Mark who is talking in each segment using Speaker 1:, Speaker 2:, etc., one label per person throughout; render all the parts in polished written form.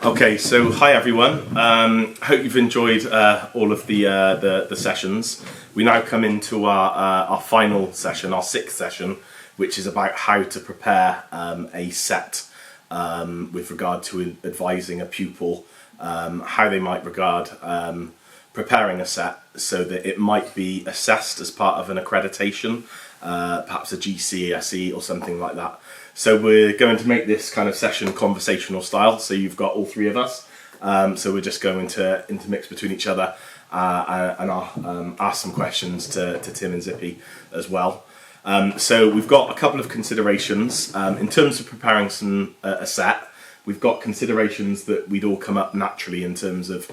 Speaker 1: Okay, so hi everyone. Hope you've enjoyed all of the sessions. We now come into our final session, our sixth session, which is about how to prepare a set with regard to advising a pupil, how they might regard preparing a set so that it might be assessed as part of an accreditation, perhaps a GCSE or something like that. So we're going to make this kind of session conversational style. So you've got all three of us. So we're just going to intermix between each other and I'll ask some questions to Tim and Zippy as well. So we've got a couple of considerations. In terms of preparing a set, we've got considerations that we'd all come up naturally in terms of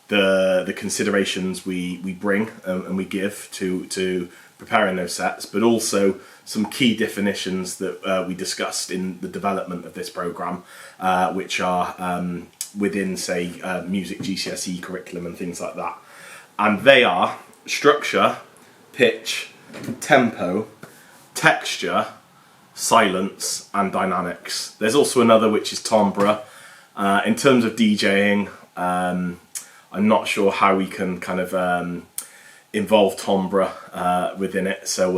Speaker 1: the considerations we bring and we give to preparing those sets, but also some key definitions that we discussed in the development of this programme, which are within, say, music GCSE curriculum and things like that. And they are structure, pitch, tempo, texture, silence, and dynamics. There's also another which is timbre. In terms of DJing, I'm not sure how we can kind of involve timbre within it, so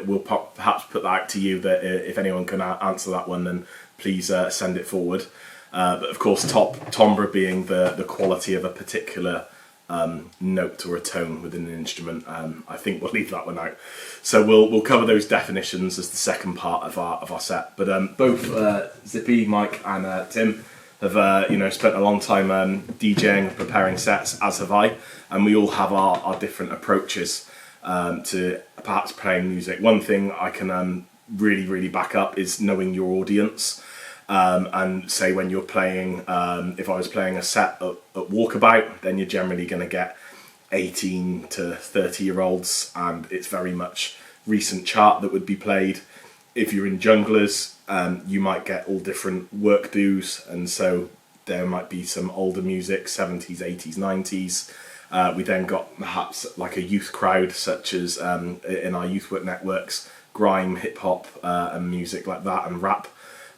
Speaker 1: we'll perhaps put that out to you, that if anyone can answer that one, then please send it forward. But of course, timbre being the quality of a particular note or a tone within an instrument. I think we'll leave that one out. So we'll cover those definitions as the second part of our set. But both Zippy, Mike, and Tim have spent a long time DJing and preparing sets, as have I, and we all have our different approaches to perhaps playing music. One thing I can really back up is knowing your audience, and say when you're playing, if I was playing a set at Walkabout, then you're generally going to get 18 to 30 year olds, and it's very much recent chart that would be played. If you're in Junglers, you might get all different work do's, and so there might be some older music, 70s, 80s, 90s. We then got perhaps like a youth crowd, such as in our youth work networks, grime, hip hop, and music like that, and rap,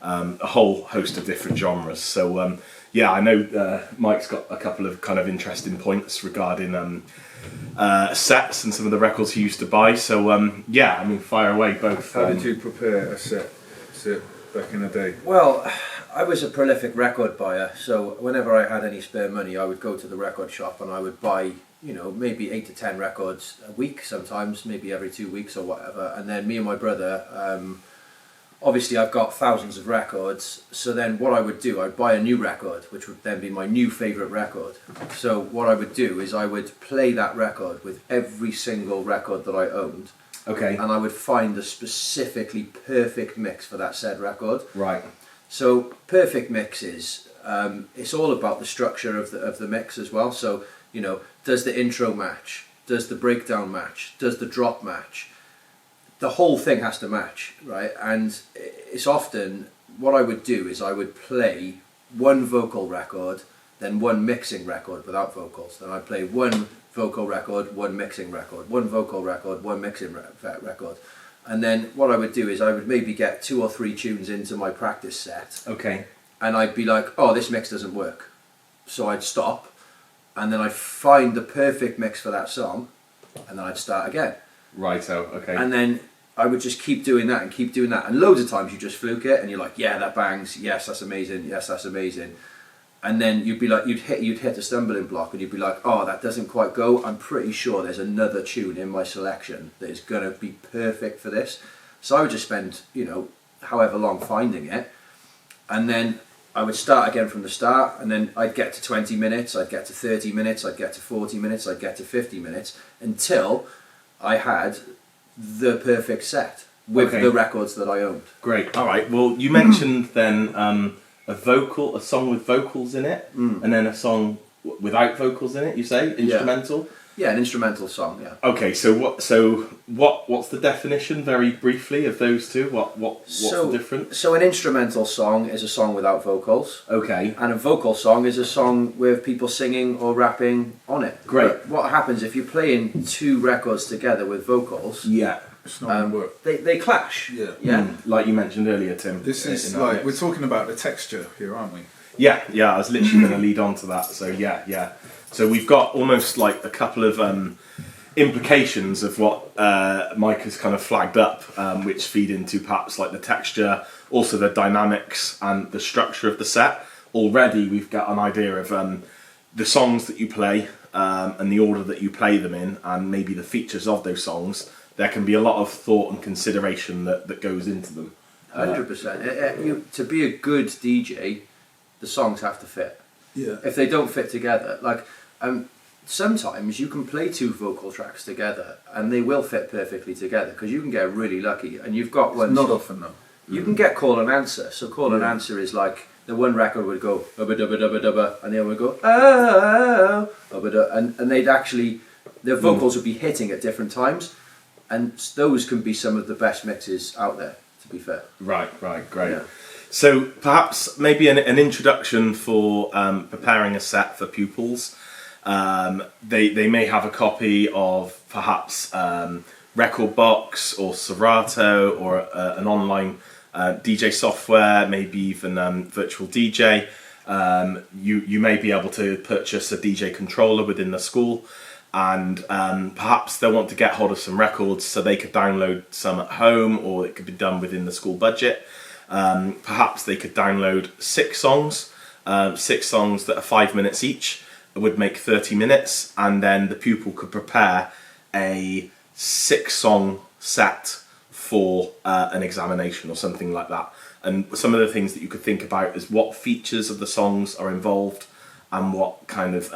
Speaker 1: a whole host of different genres. So yeah, I know Mike's got a couple of kind of interesting points regarding sets and some of the records he used to buy. So yeah, I mean, fire away both.
Speaker 2: How did you prepare a set back in the day?
Speaker 3: Well, I was a prolific record buyer, so whenever I had any spare money, I would go to the record shop and I would buy, maybe 8 to 10 records a week, sometimes maybe every 2 weeks or whatever. And then me and my brother, obviously I've got thousands of records, so then what I would do, I'd buy a new record, which would then be my new favourite record. So what I would do is I would play that record with every single record that I owned.
Speaker 1: Okay.
Speaker 3: And I would find a specifically perfect mix for that said record.
Speaker 1: Right.
Speaker 3: So perfect mixes, it's all about the structure of the mix as well. So, does the intro match? Does the breakdown match? Does the drop match? The whole thing has to match, right? And it's often, what I would do is I would play one vocal record, then one mixing record without vocals. Then I'd play one vocal record, one mixing record, one vocal record, one mixing record. And then what I would do is I would maybe get 2 or 3 tunes into my practice set.
Speaker 1: Okay.
Speaker 3: And I'd be like, oh, this mix doesn't work. So I'd stop, and then I'd find the perfect mix for that song, and then I'd start again.
Speaker 1: Righto, okay.
Speaker 3: And then I would just keep doing that and keep doing that. And loads of times you just fluke it, and you're like, yeah, that bangs. Yes, that's amazing. Yes, that's amazing. And then you'd be like, you'd hit a stumbling block, and you'd be like, oh, that doesn't quite go. I'm pretty sure there's another tune in my selection that is going to be perfect for this. So I would just spend, however long finding it. And then I would start again from the start, and then I'd get to 20 minutes, I'd get to 30 minutes, I'd get to 40 minutes, I'd get to 50 minutes, until I had the perfect set with the records that I owned.
Speaker 1: Great. All right. Well, you mentioned then a song with vocals in it, and then a song without vocals in it. You say instrumental.
Speaker 3: Yeah, an instrumental song. Yeah.
Speaker 1: Okay. So what's the definition, very briefly, of those two? What's the difference?
Speaker 3: So an instrumental song is a song without vocals.
Speaker 1: Okay.
Speaker 3: And a vocal song is a song with people singing or rapping on it.
Speaker 1: Great.
Speaker 3: But what happens if you're playing 2 records together with vocals?
Speaker 1: Yeah.
Speaker 2: It's not going to work.
Speaker 3: They clash.
Speaker 2: Yeah.
Speaker 3: Yeah.
Speaker 1: Like you mentioned earlier, Tim.
Speaker 2: This is like, we're talking about the texture here, aren't we?
Speaker 1: Yeah, I was literally going to lead on to that. So yeah. So we've got almost like a couple of implications of what Mike has kind of flagged up, which feed into perhaps like the texture, also the dynamics and the structure of the set. Already we've got an idea of the songs that you play and the order that you play them in, and maybe the features of those songs. There can be a lot of thought and consideration that goes into them.
Speaker 3: 100%. To be a good DJ, the songs have to fit.
Speaker 2: Yeah.
Speaker 3: If they don't fit together, like sometimes you can play two vocal tracks together and they will fit perfectly together, because you can get really lucky and you've got ones.
Speaker 2: Not often though.
Speaker 3: You can get call and answer. So call and answer is like the one record would go ubba dubba dubba dubba, and the other would go oh ubba dubba, and they'd actually, their vocals would be hitting at different times, and those can be some of the best mixes out there, to be fair.
Speaker 1: Right, great.
Speaker 3: Yeah.
Speaker 1: So perhaps maybe an introduction for preparing a set for pupils. They may have a copy of perhaps Record Box or Serato or an online DJ software, maybe even virtual DJ. You may be able to purchase a DJ controller within the school, and perhaps they'll want to get hold of some records so they could download some at home, or it could be done within the school budget. Perhaps they could download 6 songs that are 5 minutes each. It would make 30 minutes, and then the pupil could prepare a 6-song set for an examination or something like that. And some of the things that you could think about is what features of the songs are involved, and what kind of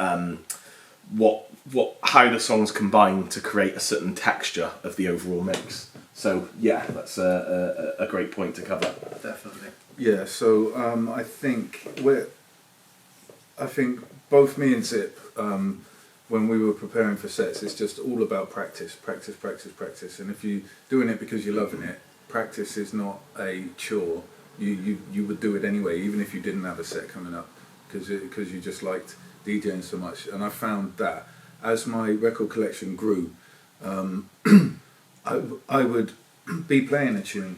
Speaker 1: how the songs combine to create a certain texture of the overall mix. So yeah, that's a great point to cover.
Speaker 3: Definitely.
Speaker 2: Yeah. So I think both me and Zip, when we were preparing for sets, it's just all about practice. And if you're doing it because you're loving it, practice is not a chore. You would do it anyway, even if you didn't have a set coming up, because you just liked DJing so much. And I found that as my record collection grew, I would be playing a tune,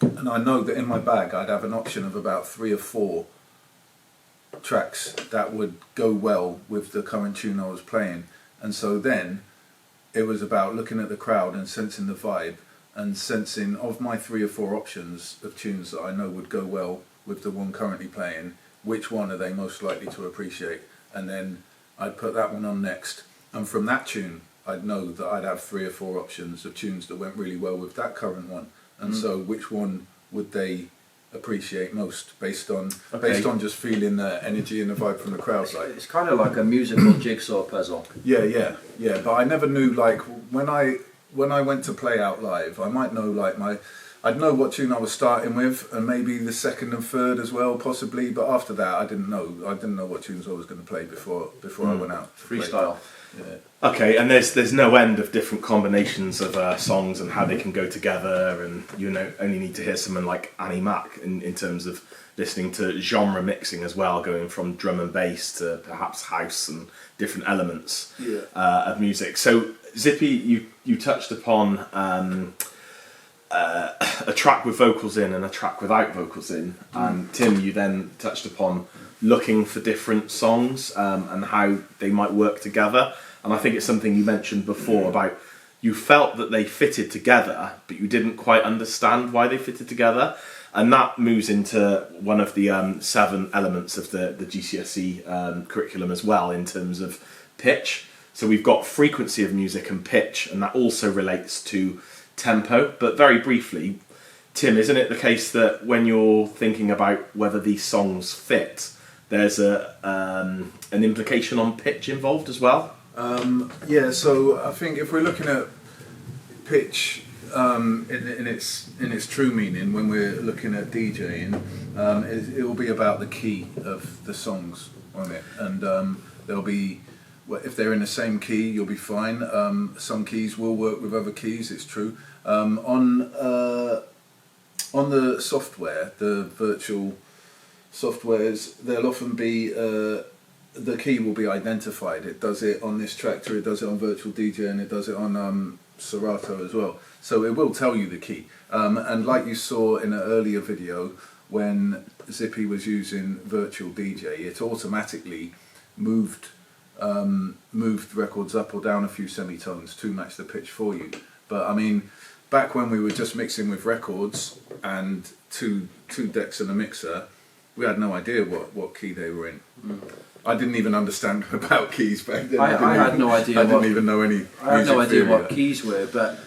Speaker 2: and I know that in my bag I'd have an option of about 3 or 4 tracks that would go well with the current tune I was playing. And so then it was about looking at the crowd and sensing the vibe, and sensing of my 3 or 4 options of tunes that I know would go well with the one currently playing, which one are they most likely to appreciate, and then I'd put that one on next, and from that tune I'd know that I'd have 3 or 4 options of tunes that went really well with that current one, and so which one would they appreciate most based on just feeling the energy and the vibe from the crowd. Like,
Speaker 3: it's kind of like a musical jigsaw puzzle.
Speaker 2: Yeah. But I never knew, like, when I went to play out live, I might know I'd know what tune I was starting with, and maybe the second and third as well, possibly. But after that, I didn't know what tunes I was going to play before I went out.
Speaker 3: Freestyle.
Speaker 2: Yeah.
Speaker 1: Okay, and there's no end of different combinations of songs and how they can go together, and only need to hear someone like Annie Mac in terms of listening to genre mixing as well, going from drum and bass to perhaps house and different elements of music. So Zippy, you touched upon a track with vocals in and a track without vocals in, and Tim, you then touched upon looking for different songs and how they might work together. And I think it's something you mentioned before about you felt that they fitted together, but you didn't quite understand why they fitted together. And that moves into one of the 7 elements of the GCSE curriculum as well, in terms of pitch. So we've got frequency of music and pitch, and that also relates to tempo. But very briefly, Tim, isn't it the case that when you're thinking about whether these songs fit, there's an implication on pitch involved as well?
Speaker 2: So I think if we're looking at pitch in its true meaning, when we're looking at DJing, it will be about the key of the songs on it, and there'll be, if they're in the same key, you'll be fine. Some keys will work with other keys, it's true. On the software, the virtual softwares, there'll often be the key will be identified. It does it on this tractor, it does it on Virtual DJ, and it does it on Serato as well. So it will tell you the key. And like you saw in an earlier video, when Zippy was using Virtual DJ, it automatically moved records up or down a few semitones to match the pitch for you. But I mean, back when we were just mixing with records and two decks and a mixer, we had no idea what key they were in. I didn't even understand about keys back then.
Speaker 3: I had no idea.
Speaker 2: I didn't even know any.
Speaker 3: I had no
Speaker 2: music
Speaker 3: idea
Speaker 2: theory.
Speaker 3: what keys were, but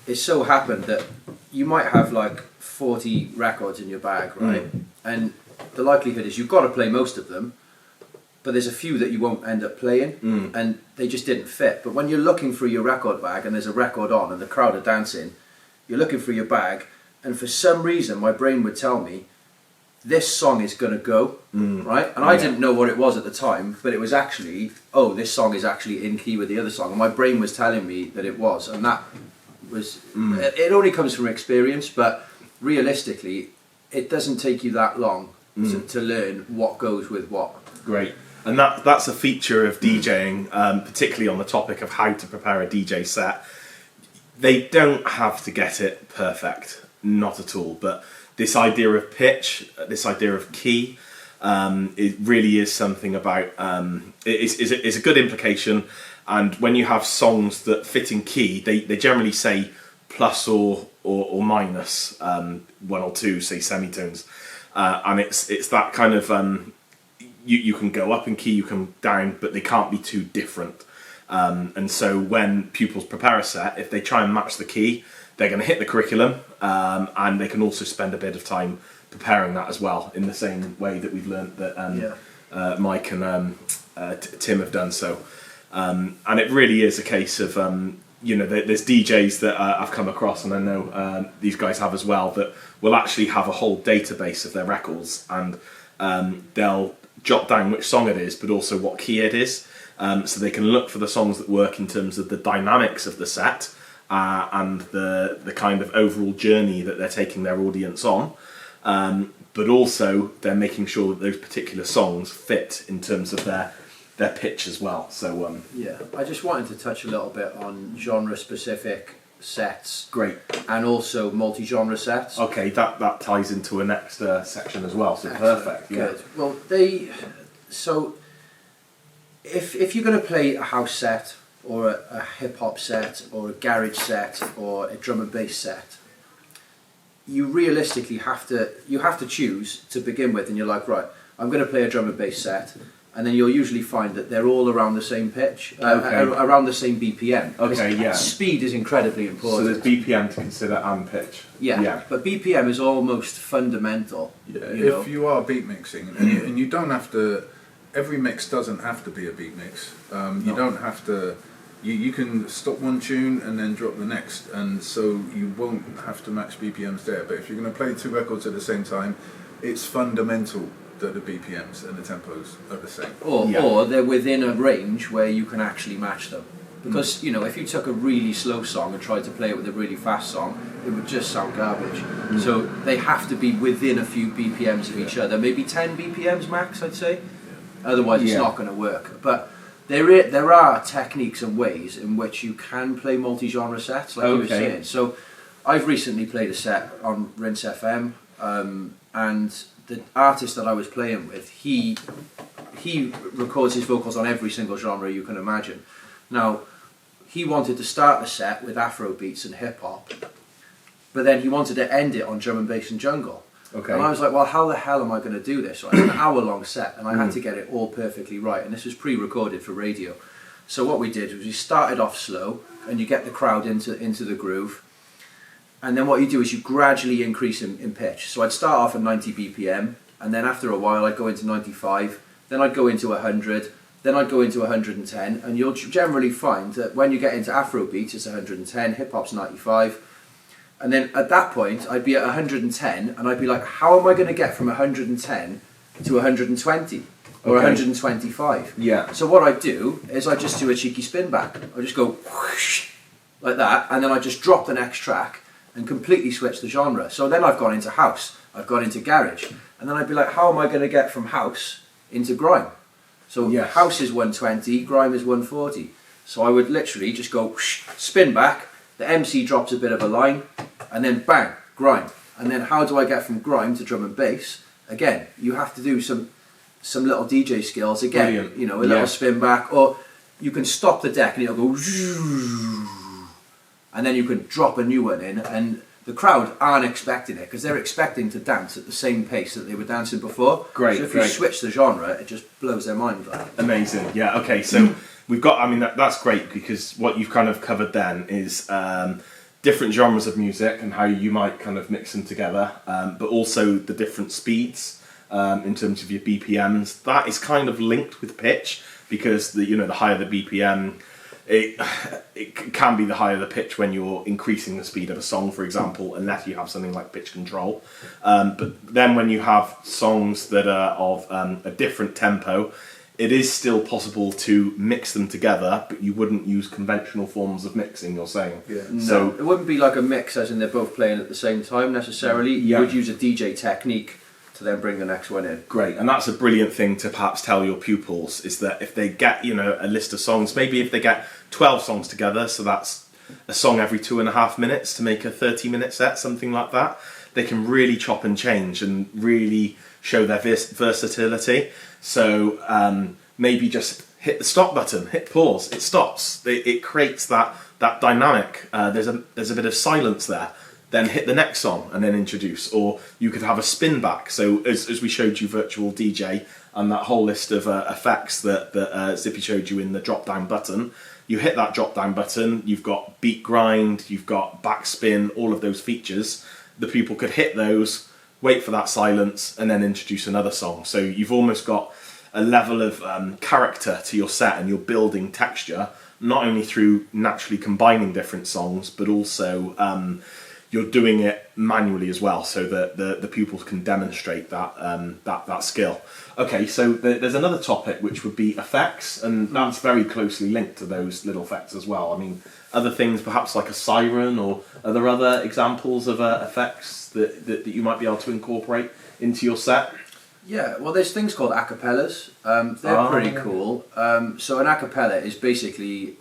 Speaker 3: it so happened that you might have like 40 records in your bag, right? And the likelihood is you've got to play most of them, but there's a few that you won't end up playing, and they just didn't fit. But when you're looking through your record bag and there's a record on and the crowd are dancing, you're looking through your bag, and for some reason my brain would tell me, this song is going to go, right? And I didn't know what it was at the time, but it was actually, oh, this song is actually in key with the other song. And my brain was telling me that it was. And that was, it only comes from experience, but realistically, it doesn't take you that long to learn what goes with what.
Speaker 1: Great. And that's a feature of DJing, particularly on the topic of how to prepare a DJ set. They don't have to get it perfect, not at all, but this idea of pitch, this idea of key, it really is something about, is a good implication. And when you have songs that fit in key, they generally say plus or minus, one or two, say, semitones. And it's that kind of, you can go up in key, you can down, but they can't be too different. And so when pupils prepare a set, if they try and match the key, they're going to hit the curriculum, and they can also spend a bit of time preparing that as well, in the same way that we've learnt that Mike and Tim have done so. And it really is a case of, there's DJs that I've come across, and I know these guys have as well, that will actually have a whole database of their records, and they'll jot down which song it is, but also what key it is, so they can look for the songs that work in terms of the dynamics of the set, and the kind of overall journey that they're taking their audience on, but also they're making sure that those particular songs fit in terms of their pitch as well. So
Speaker 3: I just wanted to touch a little bit on genre specific sets.
Speaker 1: Great.
Speaker 3: And also multi-genre sets.
Speaker 1: Okay, that ties into a next section as well. So
Speaker 3: Excellent.
Speaker 1: Perfect.
Speaker 3: Good.
Speaker 1: Yeah.
Speaker 3: Well, if you're going to play a house set, or a hip hop set, or a garage set, or a drum and bass set, you realistically have to choose to begin with, and you're like, right, I'm going to play a drum and bass set, and then you'll usually find that they're all around the same pitch, around the same BPM.
Speaker 1: Okay, yeah.
Speaker 3: Speed is incredibly
Speaker 1: So
Speaker 3: important.
Speaker 1: there's BPM to consider and pitch.
Speaker 3: Yeah, but BPM is almost fundamental.
Speaker 2: Yeah,
Speaker 3: you
Speaker 2: if you are beat mixing, and you don't have to, every mix doesn't have to be a beat mix. You don't have to, you can stop one tune and then drop the next, and so you won't have to match BPMs there. But if you're going to play two records at the same time, it's fundamental that the BPMs and the tempos are the same.
Speaker 3: Or they're within a range where you can actually match them. Because, if you took a really slow song and tried to play it with a really fast song, it would just sound garbage. So they have to be within a few BPMs of each other, maybe 10 BPMs max, I'd say. Otherwise it's not going to work. But there are techniques and ways in which you can play multi-genre sets, like you were saying. So I've recently played a set on Rinse FM, and the artist that I was playing with, he records his vocals on every single genre you can imagine. Now, he wanted to start the set with Afro beats and hip hop, but then he wanted to end it on drum and bass and jungle.
Speaker 1: Okay.
Speaker 3: And I was like, well, how the hell am I going to do this? Right? It's an hour-long set, and I had to get it all perfectly right, and this was pre-recorded for radio. So what we did was we started off slow, and you get the crowd into the groove, and then what you do is you gradually increase in pitch. So I'd start off at 90 BPM, and then after a while I'd go into 95, then I'd go into 100, then I'd go into 110, and you'll generally find that when you get into Afro beats, it's 110, hip-hop's 95, and then at that point I'd be at 110, and I'd be like, how am I going to get from 110 to 120 or 125?
Speaker 1: Yeah.
Speaker 3: So what I do is I just do a cheeky spin back. I just go whoosh, like that, and then I just drop the next track and completely switch the genre. So then I've gone into house, I've gone into garage, and then I'd be like, how am I going to get from house into grime? So house is 120, grime is 140. So I would literally just go whoosh, spin back, the MC drops a bit of a line, and then bang, grime. And then how do I get from grime to drum and bass? Again, you have to do some little DJ skills. Again,
Speaker 1: Brilliant.
Speaker 3: you know, a little spin back, or you can stop the deck and it'll go, and then you can drop a new one in, and the crowd aren't expecting it because they're expecting to dance at the same pace that they were dancing before.
Speaker 1: Great,
Speaker 3: So if
Speaker 1: great.
Speaker 3: you switch the genre, it just blows their mind. Like.
Speaker 1: Amazing. Yeah. Okay. So we've got. I mean, that's great because what you've kind of covered then is different genres of music and how you might kind of mix them together, but also the different speeds in terms of your BPMs. That is kind of linked with pitch because the higher the BPM. It can be the higher the pitch when you're increasing the speed of a song, for example, unless you have something like pitch control. But then when you have songs that are of a different tempo, it is still possible to mix them together, but you wouldn't use conventional forms of mixing, you're saying.
Speaker 2: Yeah.
Speaker 3: No,
Speaker 1: So
Speaker 3: it wouldn't be like a mix as in they're both playing at the same time necessarily.
Speaker 1: Yeah.
Speaker 3: You would use a DJ technique to then bring the next one in.
Speaker 1: great, and that's a brilliant thing to perhaps tell your pupils, is that if they get a list of songs, maybe if they get 12 songs together, so that's a song every 2.5 minutes to make a 30-minute set, something like that, they can really chop and change and really show their versatility. So maybe just hit the stop button, hit pause, it stops. It creates that dynamic. There's a bit of silence there. Then hit the next song and then introduce. Or you could have a spin back. So as we showed you virtual DJ and that whole list of effects that Zippy showed you in the drop down button, you hit that drop down button, you've got beat grind, you've got backspin, all of those features. The people could hit those, wait for that silence, and then introduce another song. So you've almost got a level of character to your set, and you're building texture, not only through naturally combining different songs, but also you're doing it manually as well, so that the pupils can demonstrate that skill. Okay, so there's another topic which would be effects, and that's very closely linked to those little effects as well. I mean, other things perhaps like a siren, or are there other examples of effects that you might be able to incorporate into your set?
Speaker 3: Yeah, well, there's things called acapellas. They're pretty cool. So an acapella is basically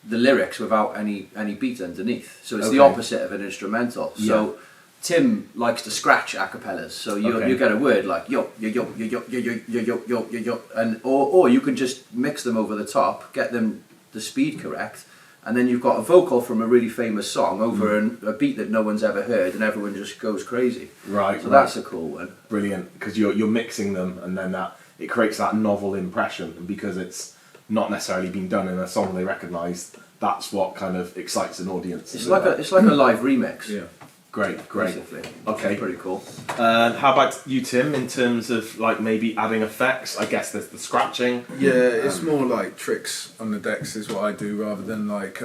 Speaker 3: the lyrics without any beat underneath. So it's the opposite of an instrumental. So Tim likes to scratch acapellas. So you get a word like yo yo yo yo yo yo yo yo yo yo yo, and or you can just mix them over the top, get them the speed correct, and then you've got a vocal from a really famous song over a beat that no one's ever heard, and everyone just goes crazy.
Speaker 1: Right.
Speaker 3: So that's a cool one.
Speaker 1: Brilliant, because you're mixing them, and then it creates that novel impression, and because it's not necessarily been done in a song they recognise, that's what kind of excites an audience.
Speaker 3: It's like a live remix.
Speaker 2: Yeah.
Speaker 1: Great.
Speaker 3: Basically.
Speaker 1: Okay.
Speaker 3: It's pretty cool.
Speaker 1: How about you, Tim, in terms of like maybe adding effects? I guess there's the scratching.
Speaker 2: Yeah, it's more like tricks on the decks is what I do, rather than like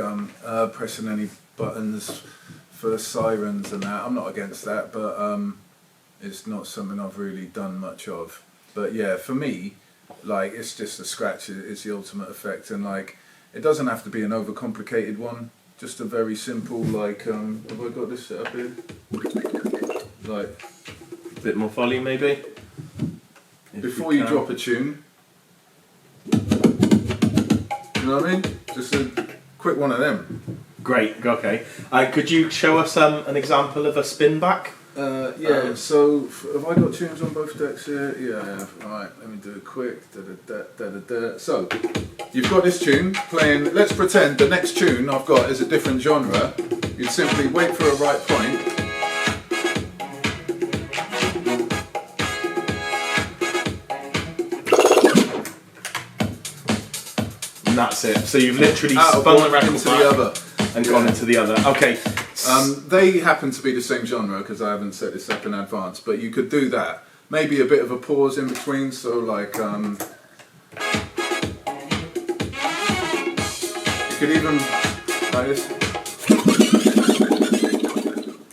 Speaker 2: pressing any buttons for sirens and that. I'm not against that, but it's not something I've really done much of. But yeah, for me, like it's just a scratch is the ultimate effect, and like it doesn't have to be an overcomplicated one. Just a very simple, like, have I got this set up here? Like,
Speaker 1: A bit more volume, maybe.
Speaker 2: before you drop a tune, you know what I mean? Just a quick one of them.
Speaker 1: Great. Okay. Could you show us an example of a spin back?
Speaker 2: Yeah, so have I got tunes on both decks here? Yeah, I have. Alright, let me do it quick. So, you've got this tune playing. Let's pretend the next tune I've got is a different genre. You'd simply wait for a right point.
Speaker 1: And that's it. So you've literally
Speaker 2: Out of
Speaker 1: spun the
Speaker 2: one
Speaker 1: record
Speaker 2: into
Speaker 1: back
Speaker 2: the other.
Speaker 1: and gone into the other. Okay.
Speaker 2: They happen to be the same genre because I haven't set this up in advance, but you could do that. Maybe a bit of a pause in between, so like you could even like this.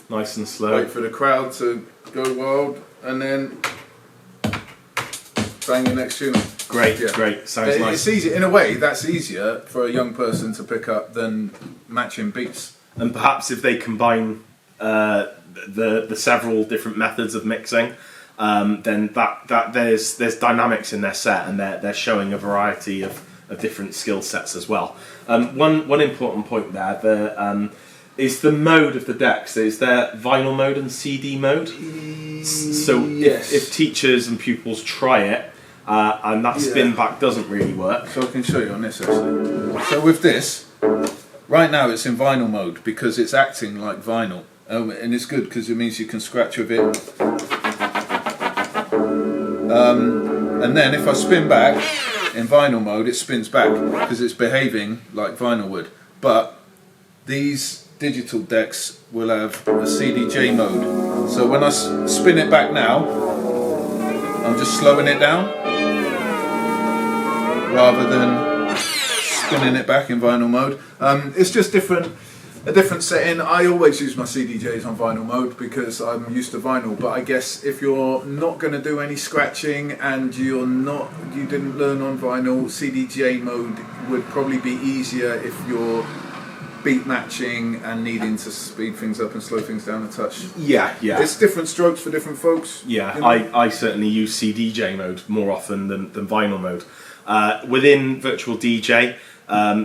Speaker 1: Nice and slow.
Speaker 2: Wait for the crowd to go wild, and then bang your next tune.
Speaker 1: Great,
Speaker 2: Yeah.
Speaker 1: great. Sounds nice.
Speaker 2: It's easy in a way. That's easier for a young person to pick up than matching beats.
Speaker 1: And perhaps if they combine the several different methods of mixing, then that there's dynamics in their set, and they're showing a variety of different skill sets as well. One important point there, is the mode of the decks. Is there vinyl mode and CD mode? So
Speaker 2: Yes.
Speaker 1: if teachers and pupils try it, and that spin back doesn't really work.
Speaker 2: So I can show you on this actually. So with this, right now it's in vinyl mode because it's acting like vinyl. And it's good because it means you can scratch with it. And then if I spin back in vinyl mode, it spins back because it's behaving like vinyl would. But these digital decks will have a CDJ mode. So when I spin it back now, I'm just slowing it down rather than spinning it back in vinyl mode. It's just a different setting. I always use my CDJs on vinyl mode because I'm used to vinyl, but I guess if you're not going to do any scratching and you didn't learn on vinyl, CDJ mode would probably be easier if you're beat matching and needing to speed things up and slow things down a touch.
Speaker 1: Yeah.
Speaker 2: It's different strokes for different folks.
Speaker 1: Yeah,
Speaker 2: you know?
Speaker 1: I certainly use CDJ mode more often than vinyl mode. Within Virtual DJ,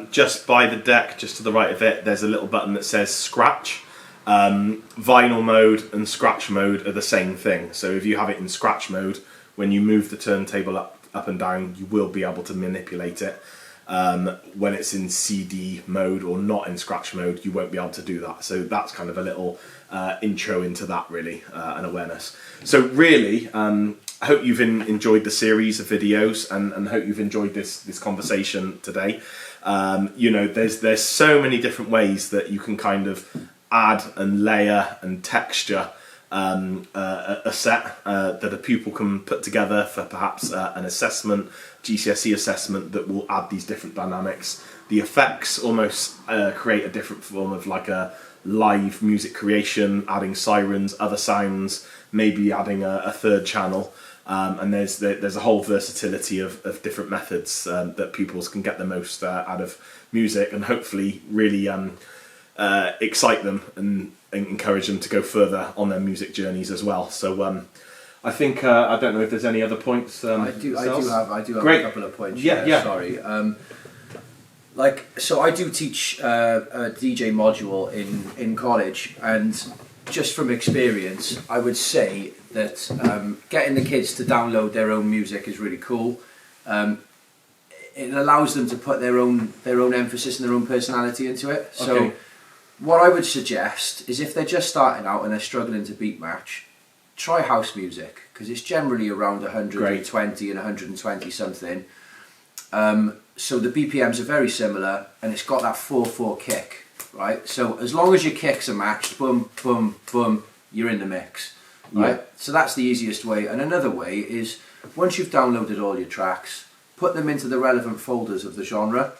Speaker 1: just by the deck, just to the right of it, there's a little button that says scratch. Vinyl mode and scratch mode are the same thing. So if you have it in scratch mode, when you move the turntable up and down, you will be able to manipulate it. When it's in CD mode or not in scratch mode, you won't be able to do that. So that's kind of a little intro into that, really, and awareness. So really, I hope you've enjoyed the series of videos and hope you've enjoyed this conversation today. There's so many different ways that you can kind of add and layer and texture a set that a pupil can put together for perhaps an assessment, GCSE assessment, that will add these different dynamics. The effects almost create a different form of like a live music creation, adding sirens, other sounds, maybe adding a third channel. And there's a whole versatility of different methods that pupils can get the most out of music, and hopefully really excite them and encourage them to go further on their music journeys as well. So I think I don't know if there's any other points.
Speaker 3: I do have
Speaker 1: Great.
Speaker 3: a couple of points.
Speaker 1: Yeah.
Speaker 3: Sorry. So I do teach a DJ module in college, and just from experience, I would say that getting the kids to download their own music is really cool. It allows them to put their own emphasis and their own personality into it. So
Speaker 1: Okay.
Speaker 3: what I would suggest is if they're just starting out and they're struggling to beat match, try house music, because it's generally around 120 and 120 something. So the BPMs are very similar, and it's got that 4/4 kick, right? So as long as your kicks are matched, boom, boom, boom, you're in the mix, right?
Speaker 1: Yeah. So
Speaker 3: So that's the easiest way. And another way is, once you've downloaded all your tracks, put them into the relevant folders of the genre.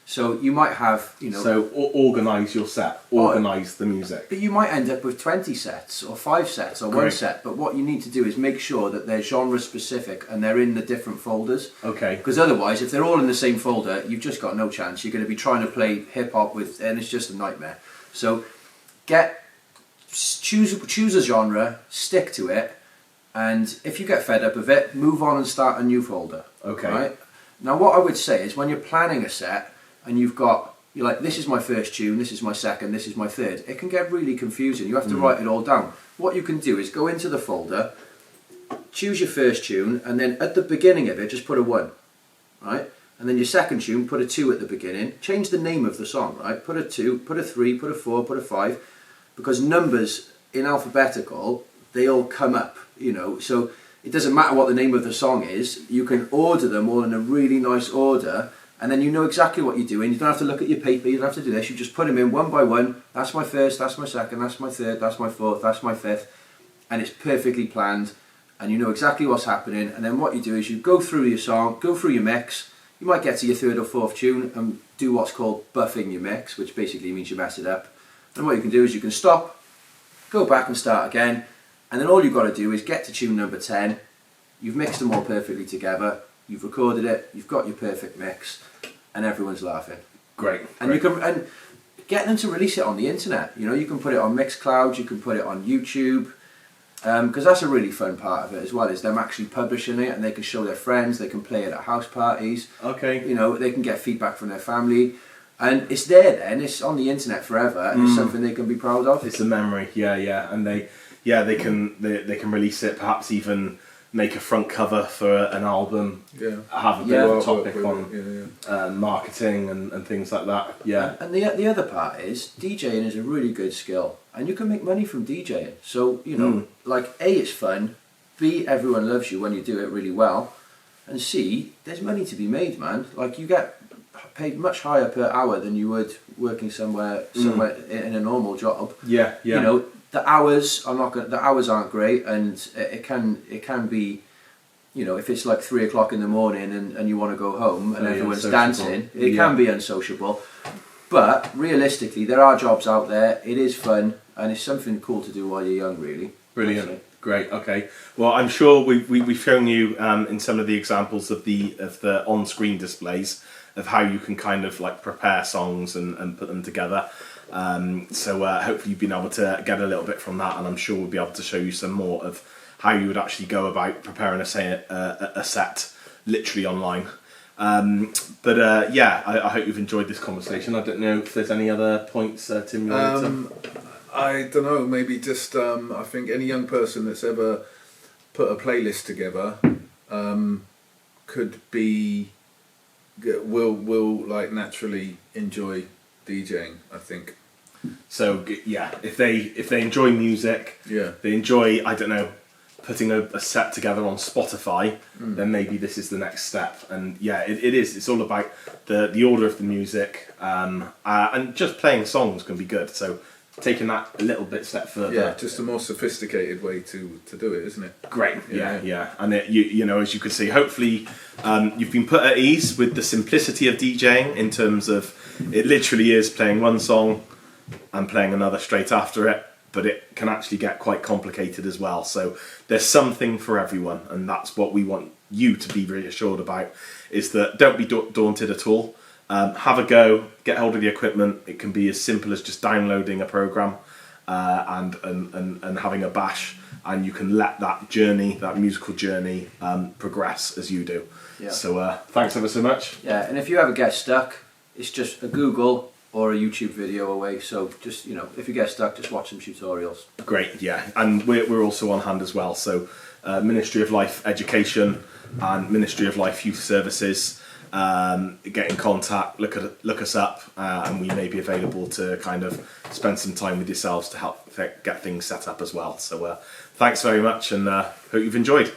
Speaker 3: So you might have,
Speaker 1: So organise your set, organise the music.
Speaker 3: but you might end up with 20 sets or 5 sets or one
Speaker 1: Great.
Speaker 3: set. But what you need to do is make sure that they're genre specific and they're in the different folders.
Speaker 1: Okay.
Speaker 3: Because otherwise, if they're all in the same folder, you've just got no chance. You're going to be trying to play hip hop and it's just a nightmare. So choose a genre, stick to it, and if you get fed up with it, move on and start a new folder.
Speaker 1: Okay.
Speaker 3: Right? Now, what I would say is when you're planning a set and you're like, this is my first tune, this is my second, this is my third, it can get really confusing. You have to write it all down. What you can do is go into the folder, choose your first tune, and then at the beginning of it, just put a 1, right? And then your second tune, put a 2 at the beginning. Change the name of the song, right? Put a 2, put a 3, put a 4, put a 5, because numbers in alphabetical, they all come up, so it doesn't matter what the name of the song is, you can order them all in a really nice order, and then you know exactly what you're doing. You don't have to look at your paper, you don't have to do this, you just put them in one by one. That's my first, that's my second, that's my third, that's my fourth, that's my fifth, and it's perfectly planned, and you know exactly what's happening. And then what you do is you go through your song, go through your mix. You might get to your third or fourth tune and do what's called buffing your mix, which basically means you mess it up. And what you can do is you can stop, go back and start again, and then all you've got to do is get to tune number 10. You've mixed them all perfectly together, you've recorded it, you've got your perfect mix, and everyone's laughing.
Speaker 1: Great.
Speaker 3: And you can get them to release it on the internet. You can put it on Mixcloud, you can put it on YouTube, because that's a really fun part of it as well, is them actually publishing it, and they can show their friends, they can play it at house parties.
Speaker 1: Okay.
Speaker 3: They can get feedback from their family. And it's there then, it's on the internet forever, and it's something they can be proud of.
Speaker 1: It's a memory, yeah, and they can release it, perhaps even make a front cover for an album, have a bit of a topic on marketing and things like that. Yeah.
Speaker 3: And the other part is DJing is a really good skill, and you can make money from DJing. So like A, it's fun. B, everyone loves you when you do it really well, and C, there's money to be made, man. Like you get paid much higher per hour than you would working somewhere in a normal job.
Speaker 1: Yeah.
Speaker 3: The hours aren't great, and it can be, if it's like 3 o'clock in the morning and you want to go home and everyone's dancing, it can be unsociable. But realistically, there are jobs out there. It is fun, and it's something cool to do while you're young, really.
Speaker 1: Brilliant. Honestly. Great. Okay. Well, I'm sure we've shown you in some of the examples of the on-screen displays of how you can kind of like prepare songs and put them together. So hopefully you've been able to get a little bit from that, and I'm sure we'll be able to show you some more of how you would actually go about preparing a set literally online. But I hope you've enjoyed this conversation. I don't know if there's any other points, Tim, you wanted to...
Speaker 2: I don't know, maybe just I think any young person that's ever put a playlist together will like naturally enjoy DJing, I think.
Speaker 1: So if they enjoy music, they enjoy, I don't know, putting a set together on Spotify, then maybe this is the next step. And it is. It's all about the order of the music, and just playing songs can be good. So taking that a little bit step further.
Speaker 2: Yeah, just a more sophisticated way to do it, isn't it?
Speaker 1: Great. Yeah. And as you can see, hopefully you've been put at ease with the simplicity of DJing in terms of it literally is playing one song and playing another straight after it, but it can actually get quite complicated as well. So there's something for everyone, and that's what we want you to be reassured about, is that don't be daunted at all. Have a go, get hold of the equipment. It can be as simple as just downloading a program and having a bash, and you can let that musical journey progress as you do. Yeah. So thanks ever so much.
Speaker 3: Yeah, and if you ever get stuck, it's just a Google or a YouTube video away. So just, if you get stuck, just watch some tutorials.
Speaker 1: Great, yeah. And we're also on hand as well. So Ministry of Life Education and Ministry of Life Youth Services. Get in contact, look us up, and we may be available to kind of spend some time with yourselves to help get things set up as well. So thanks very much, and hope you've enjoyed.